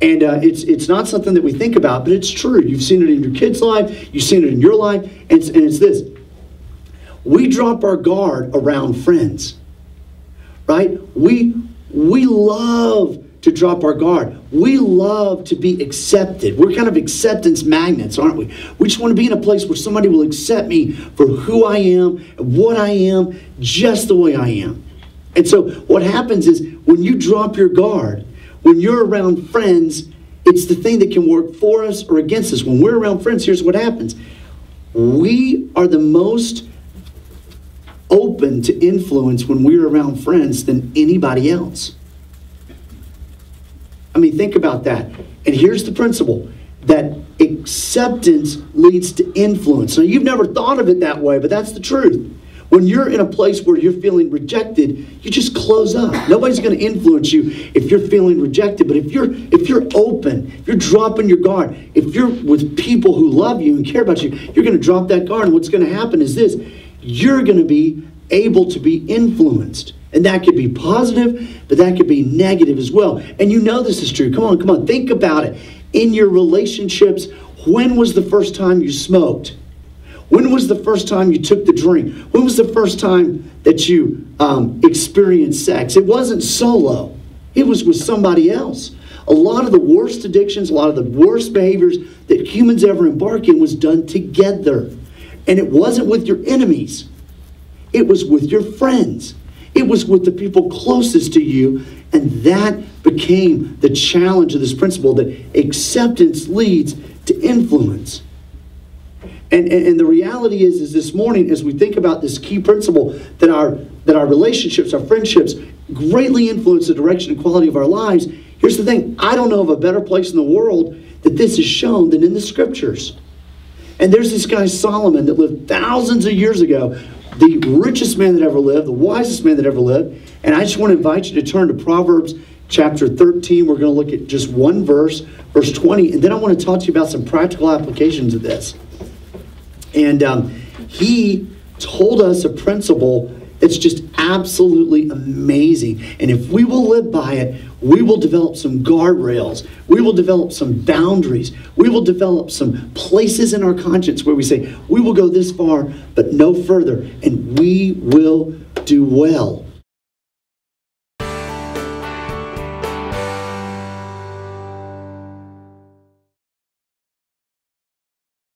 And it's not something that we think about, but it's true. You've seen it in your kid's life. You've seen it in your life. And it's this. We drop our guard around friends, right? We love to drop our guard. We love to be accepted. We're kind of acceptance magnets, aren't we? We just want to be in a place where somebody will accept me for who I am, what I am, just the way I am. And so what happens is when you drop your guard, when you're around friends, it's the thing that can work for us or against us. When we're around friends, here's what happens. We are the most open to influence when we're around friends than anybody else. I mean, think about that. And here's the principle, that acceptance leads to influence. Now, you've never thought of it that way, but that's the truth. When you're in a place where you're feeling rejected, you just close up. Nobody's going to influence you if you're feeling rejected. But if you're open, if you're dropping your guard, if you're with people who love you and care about you, you're going to drop that guard. And what's going to happen is this. You're going to be able to be influenced. And that could be positive, but that could be negative as well. And you know this is true. Come on. Think about it. In your relationships, when was the first time you smoked? When was the first time you took the drink? When was the first time that you experienced sex? It wasn't solo. It was with somebody else. A lot of the worst addictions, a lot of the worst behaviors that humans ever embark in was done together. And it wasn't with your enemies. It was with your friends. It was with the people closest to you. And that became the challenge of this principle, that acceptance leads to influence. And the reality is this morning, as we think about this key principle, that our relationships, our friendships, greatly influence the direction and quality of our lives. Here's the thing. I don't know of a better place in the world that this is shown than in the Scriptures. And there's this guy Solomon that lived thousands of years ago, the richest man that ever lived, the wisest man that ever lived. And I just want to invite you to turn to Proverbs chapter 13. We're going to look at just one verse, verse 20. And then I want to talk to you about some practical applications of this. And he told us a principle that's just absolutely amazing. And if we will live by it, we will develop some guardrails. We will develop some boundaries. We will develop some places in our conscience where we say, we will go this far, but no further. And we will do well.